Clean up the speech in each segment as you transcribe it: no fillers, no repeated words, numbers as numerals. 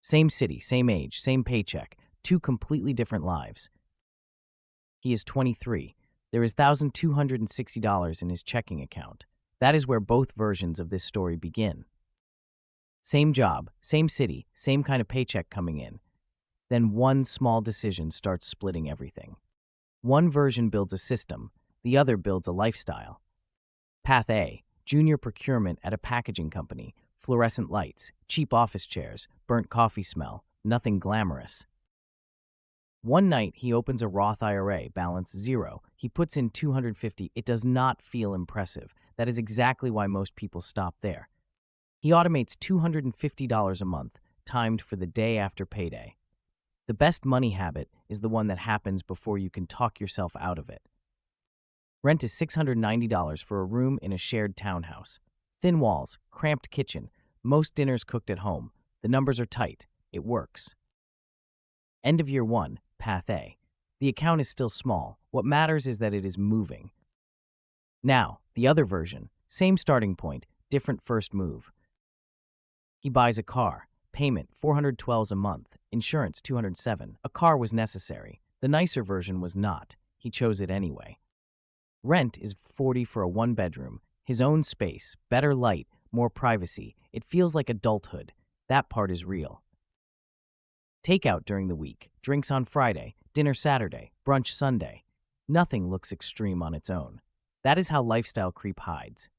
Same city, same age, same paycheck, two completely different lives. He is 23. There is $1,260 in his checking account. That is where both versions of this story begin. Same job, same city, same kind of paycheck coming in. Then one small decision starts splitting everything. One version builds a system, the other builds a lifestyle. Path A, junior procurement at a packaging company, fluorescent lights, cheap office chairs, burnt coffee smell, nothing glamorous. One night, he opens a Roth IRA, balance zero. He puts in $250. It does not feel impressive. That is exactly why most people stop there. He automates $250 a month, timed for the day after payday. The best money habit is the one that happens before you can talk yourself out of it. Rent is $690 for a room in a shared townhouse. Thin walls, cramped kitchen, most dinners cooked at home. The numbers are tight. It works. End of year one, Path A. The account is still small. What matters is that it is moving. Now, the other version. Same starting point, different first move. He buys a car. Payment, $412 a month. Insurance, $207. A car was necessary. The nicer version was not. He chose it anyway. Rent is $40 for a one-bedroom. His own space, better light, more privacy. It feels like adulthood. That part is real. Takeout during the week. Drinks on Friday. Dinner Saturday. Brunch Sunday. Nothing looks extreme on its own. That is how lifestyle creep hides.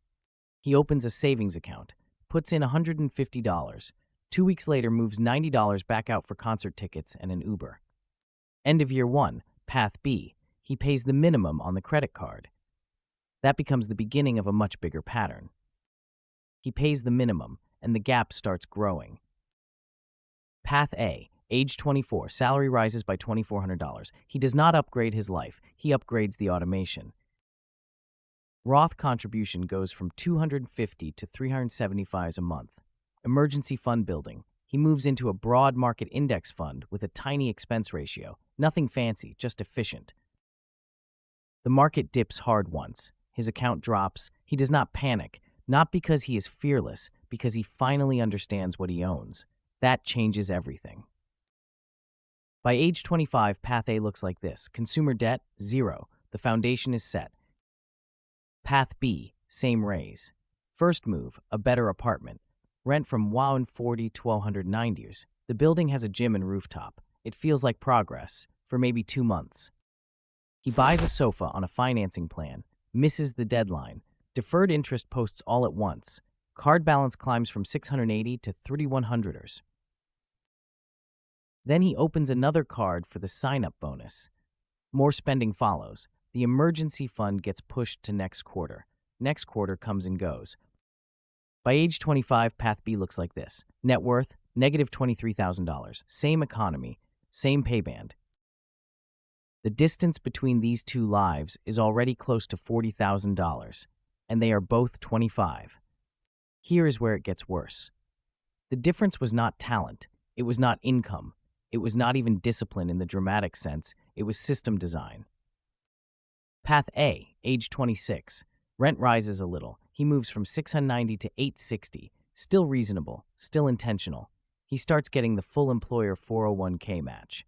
He opens a savings account. Puts in $150. 2 weeks later, moves $90 back out for concert tickets and an Uber. End of year one, Path B. He pays the minimum on the credit card. That becomes the beginning of a much bigger pattern. He pays the minimum, and the gap starts growing. Path A. Age 24. Salary rises by $2,400. He does not upgrade his life. He upgrades the automation. Roth contribution goes from $250 to $375 a month. Emergency fund building. He moves into a broad market index fund with a tiny expense ratio. Nothing fancy, just efficient. The market dips hard once. His account drops. He does not panic, not because he is fearless, because he finally understands what he owns. That changes everything. By age 25, Path A looks like this. Consumer debt, zero. The foundation is set. Path B, same raise. First move, a better apartment. Rent from $140 to $1,290. The building has a gym and rooftop. It feels like progress, for maybe 2 months. He buys a sofa on a financing plan, misses the deadline. Deferred interest posts all at once. Card balance climbs from $680 to $3,100. Then he opens another card for the sign-up bonus. More spending follows. The emergency fund gets pushed to next quarter. Next quarter comes and goes. By age 25, Path B looks like this. Net worth, negative $23,000. Same economy, same pay band. The distance between these two lives is already close to $40,000, and they are both 25. Here is where it gets worse. The difference was not talent. It was not income. It was not even discipline in the dramatic sense. It was system design. Path A, age 26. Rent rises a little. He moves from $690 to $860. Still reasonable, still intentional. He starts getting the full employer 401k match.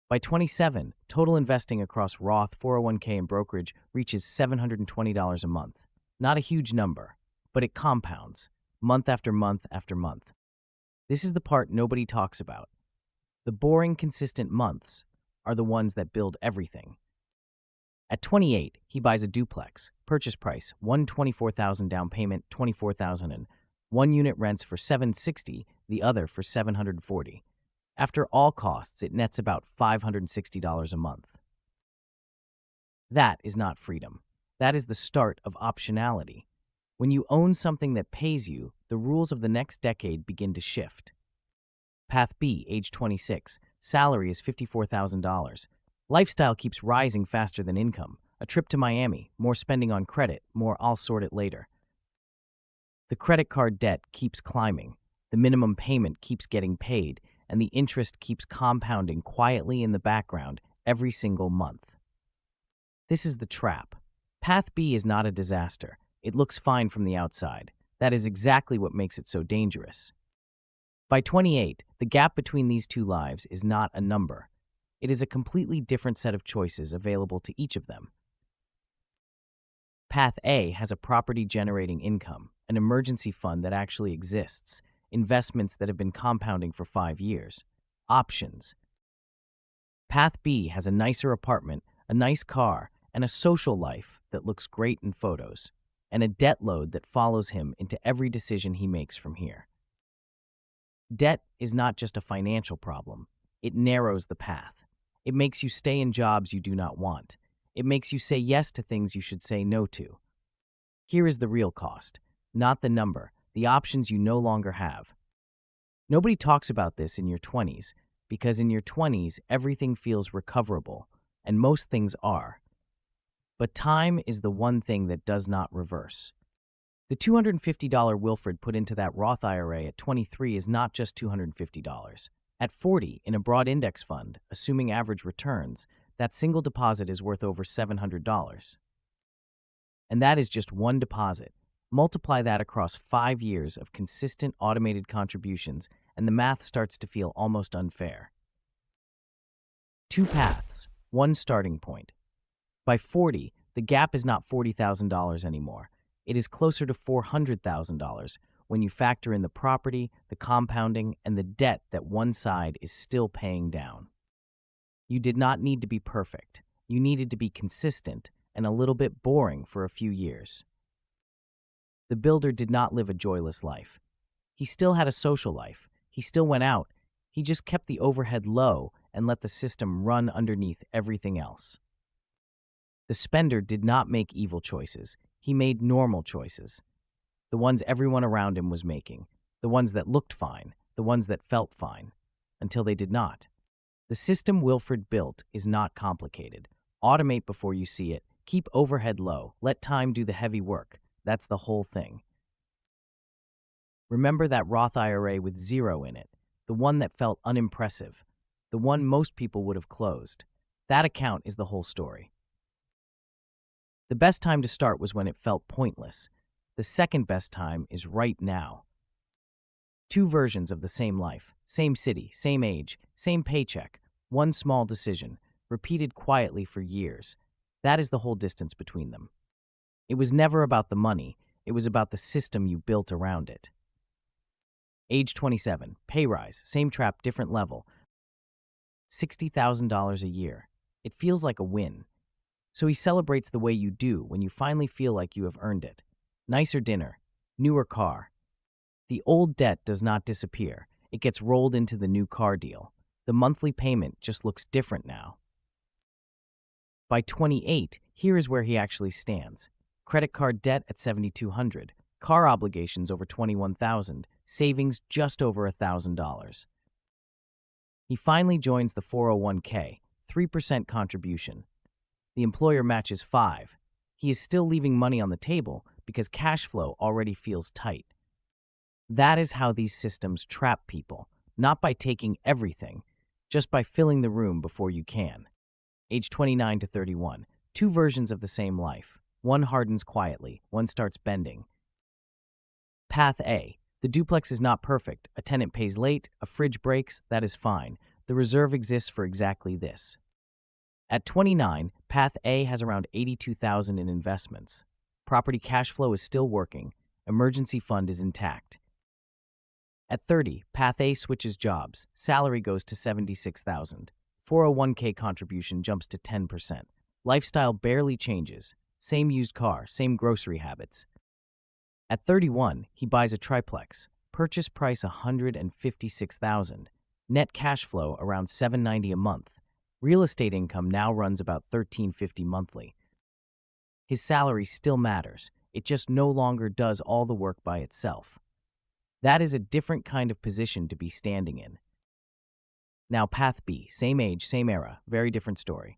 By 27, total investing across Roth, 401k, and brokerage reaches $720 a month. Not a huge number, but it compounds, month after month after month. This is the part nobody talks about. The boring, consistent months are the ones that build everything. At 28, he buys a duplex. Purchase price, $124,000, down payment, $24,000, and one unit rents for $760, the other for $740. After all costs, it nets about $560 a month. That is not freedom. That is the start of optionality. When you own something that pays you, the rules of the next decade begin to shift. Path B, age 26. Salary is $54,000. Lifestyle keeps rising faster than income. A trip to Miami, more spending on credit, more I'll sort it later. The credit card debt keeps climbing. The minimum payment keeps getting paid, and the interest keeps compounding quietly in the background every single month. This is the trap. Path B is not a disaster. It looks fine from the outside. That is exactly what makes it so dangerous. By 28, the gap between these two lives is not a number. It is a completely different set of choices available to each of them. Path A has a property-generating income, an emergency fund that actually exists, investments that have been compounding for 5 years. Options. Path B has a nicer apartment, a nice car, and a social life that looks great in photos, and a debt load that follows him into every decision he makes from here. Debt is not just a financial problem. It narrows the path. It makes you stay in jobs you do not want. It makes you say yes to things you should say no to. Here is the real cost, not the number, the options you no longer have. Nobody talks about this in your 20s, because in your 20s, everything feels recoverable, and most things are. But time is the one thing that does not reverse. The $250 Wilfred put into that Roth IRA at 23 is not just $250. At 40, in a broad index fund, assuming average returns, that single deposit is worth over $700. And that is just one deposit. Multiply that across 5 years of consistent automated contributions, and the math starts to feel almost unfair. 2 paths, 1 starting point. By 40, the gap is not $40,000 anymore. It is closer to $400,000 when you factor in the property, the compounding, and the debt that one side is still paying down. You did not need to be perfect. You needed to be consistent and a little bit boring for a few years. The builder did not live a joyless life. He still had a social life. He still went out. He just kept the overhead low and let the system run underneath everything else. The spender did not make evil choices. He made normal choices. The ones everyone around him was making. The ones that looked fine. The ones that felt fine. Until they did not. The system Wilfred built is not complicated. Automate before you see it. Keep overhead low. Let time do the heavy work. That's the whole thing. Remember that Roth IRA with 0 in it. The one that felt unimpressive. The one most people would have closed. That account is the whole story. The best time to start was when it felt pointless. The second best time is right now. 2 versions of the same life, same city, same age, same paycheck, one small decision, repeated quietly for years. That is the whole distance between them. It was never about the money, it was about the system you built around it. Age 27, pay rise, same trap, different level. $60,000 a year. It feels like a win. So he celebrates the way you do when you finally feel like you have earned it. Nicer dinner, newer car. The old debt does not disappear. It gets rolled into the new car deal. The monthly payment just looks different now. By 28, here is where he actually stands. Credit card debt at $7,200, car obligations over $21,000, savings just over $1,000. He finally joins the 401k, 3% contribution. The employer matches 5. He is still leaving money on the table because cash flow already feels tight. That is how these systems trap people, not by taking everything, just by filling the room before you can. Age 29 to 31, 2 versions of the same life. One hardens quietly, one starts bending. Path A. The duplex is not perfect. A tenant pays late, a fridge breaks, that is fine. The reserve exists for exactly this. At 29, Path A has around $82,000 in investments. Property cash flow is still working. Emergency fund is intact. At 30, Path A switches jobs. Salary goes to $76,000. 401k contribution jumps to 10%. Lifestyle barely changes. Same used car, same grocery habits. At 31, he buys a triplex. Purchase price $156,000. Net cash flow around $790 a month. Real estate income now runs about $1,350 monthly. His salary still matters. It just no longer does all the work by itself. That is a different kind of position to be standing in. Now Path B, same age, same era, very different story.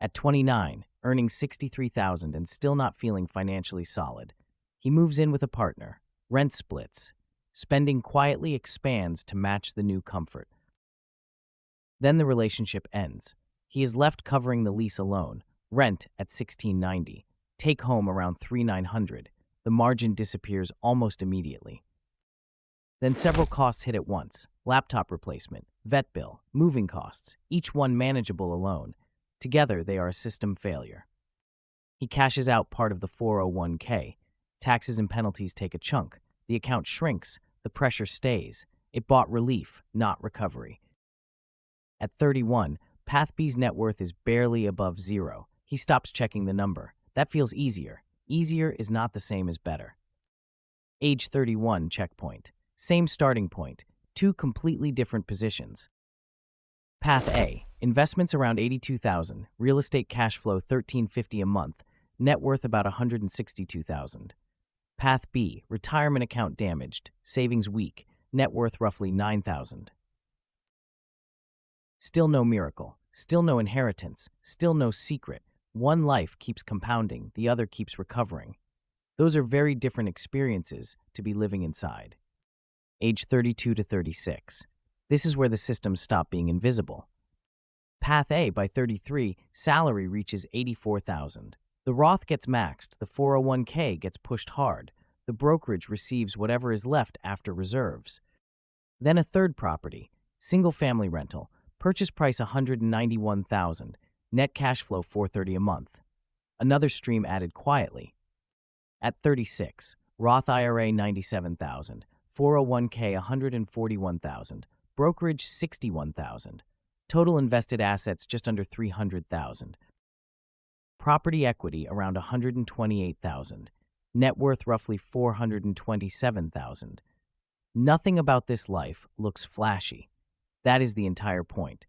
At 29, earning $63,000 and still not feeling financially solid, he moves in with a partner. Rent splits. Spending quietly expands to match the new comfort. Then the relationship ends. He is left covering the lease alone. Rent at $1,690. Take home around $3,900. The margin disappears almost immediately. Then several costs hit at once: laptop replacement, vet bill, moving costs, each one manageable alone. Together, they are a system failure. He cashes out part of the 401k. Taxes and penalties take a chunk. The account shrinks. The pressure stays. It bought relief, not recovery. At 31, Path B's net worth is barely above zero. He stops checking the number. That feels easier. Easier is not the same as better. Age 31, checkpoint. Same starting point. Two completely different positions. Path A, investments around $82,000, real estate cash flow $1,350 a month, net worth about $162,000. Path B, retirement account damaged, savings weak, net worth roughly $9,000. Still no miracle, still no inheritance, still no secret. One life keeps compounding, the other keeps recovering. Those are very different experiences to be living inside. Age 32 to 36. This is where the systems stop being invisible. Path A, by 33, salary reaches $84,000. The Roth gets maxed, the 401k gets pushed hard. The brokerage receives whatever is left after reserves. Then a third property, single-family rental, purchase price $191,000, net cash flow $430 a month. Another stream added quietly. At 36, Roth IRA $97,000, 401k $141,000, brokerage $61,000, total invested assets just under $300,000. Property equity around $128,000, net worth roughly $427,000. Nothing about this life looks flashy. That is the entire point.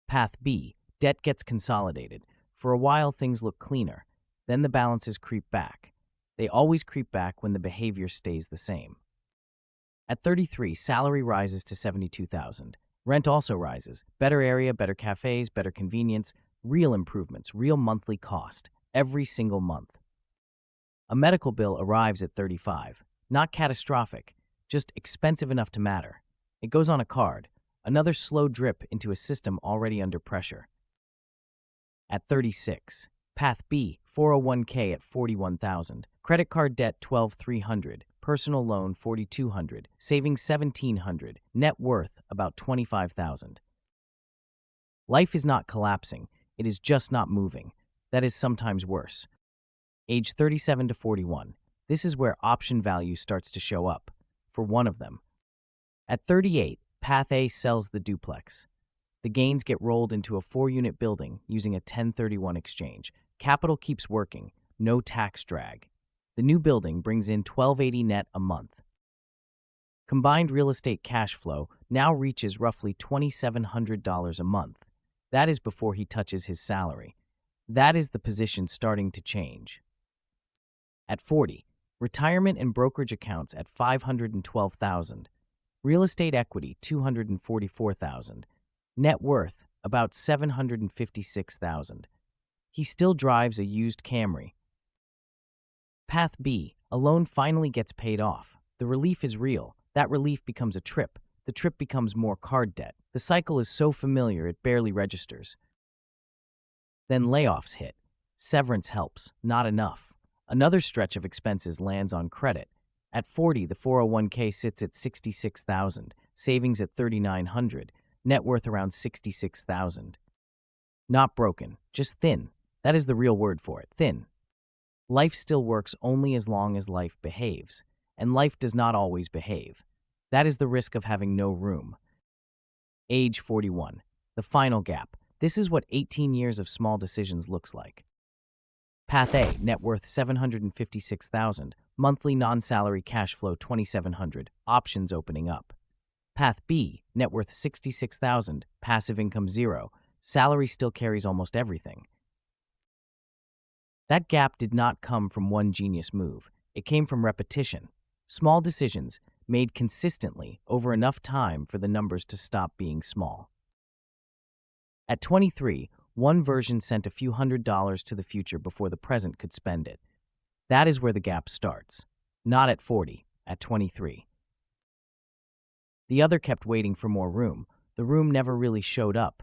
Path B, debt gets consolidated. For a while things look cleaner, then the balances creep back. They always creep back when the behavior stays the same. At 33, salary rises to $72,000. Rent also rises. Better area, better cafes, better convenience, real improvements, real monthly cost, every single month. A medical bill arrives at 35. Not catastrophic, just expensive enough to matter. It goes on a card, another slow drip into a system already under pressure. At 36, Path B, 401k at $41,000, credit card debt $12,300, personal loan $4,200, savings $1,700, net worth about $25,000. Life is not collapsing, it is just not moving. That is sometimes worse. Age 37 to 41. This is where option value starts to show up, for one of them. At 38, Path A sells the duplex. The gains get rolled into a 4-unit building using a 1031 exchange. Capital keeps working, no tax drag. The new building brings in $1,280 net a month. Combined real estate cash flow now reaches roughly $2,700 a month. That is before he touches his salary. That is the position starting to change. At 40, retirement and brokerage accounts at $512,000. Real estate equity $244,000. Net worth about $756,000. He still drives a used Camry. Path B, a loan finally gets paid off. The relief is real. That relief becomes a trip. The trip becomes more card debt. The cycle is so familiar it barely registers. Then layoffs hit. Severance helps, not enough. Another stretch of expenses lands on credit. At 40, the 401k sits at $66,000, savings at $3,900, net worth around $66,000. Not broken, just thin. That is the real word for it, thin. Life still works only as long as life behaves, and life does not always behave. That is the risk of having no room. Age 41, the final gap. This is what 18 years of small decisions looks like. Path A, net worth $756,000, monthly non-salary cash flow $2,700, options opening up. Path B, net worth $66,000, passive income $0, salary still carries almost everything. That gap did not come from one genius move. It came from repetition. Small decisions made consistently over enough time for the numbers to stop being small. At 23, one version sent a few $100s to the future before the present could spend it. That is where the gap starts. Not at 40, at 23. The other kept waiting for more room. The room never really showed up,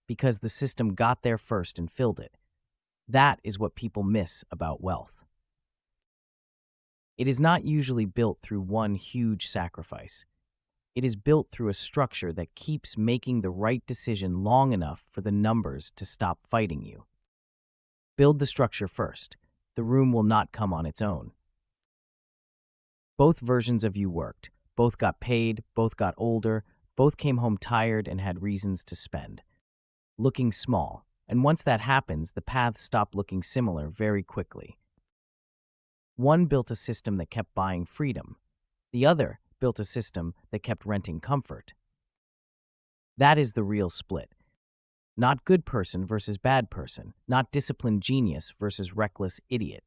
because the system got there first and filled it. That is what people miss about wealth. It is not usually built through one huge sacrifice. It is built through a structure that keeps making the right decision long enough for the numbers to stop fighting you. Build the structure first. The room will not come on its own. Both versions of you worked. Both got paid, both got older, both came home tired and had reasons to spend. Looking small. And once that happens, the paths stop looking similar very quickly. One built a system that kept buying freedom. The other built a system that kept renting comfort. That is the real split. Not good person versus bad person, not disciplined genius versus reckless idiot.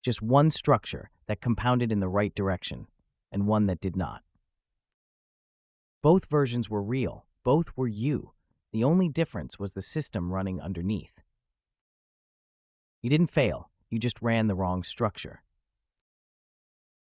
Just one structure that compounded in the right direction, and one that did not. Both versions were real, both were you. The only difference was the system running underneath. You didn't fail, you just ran the wrong structure.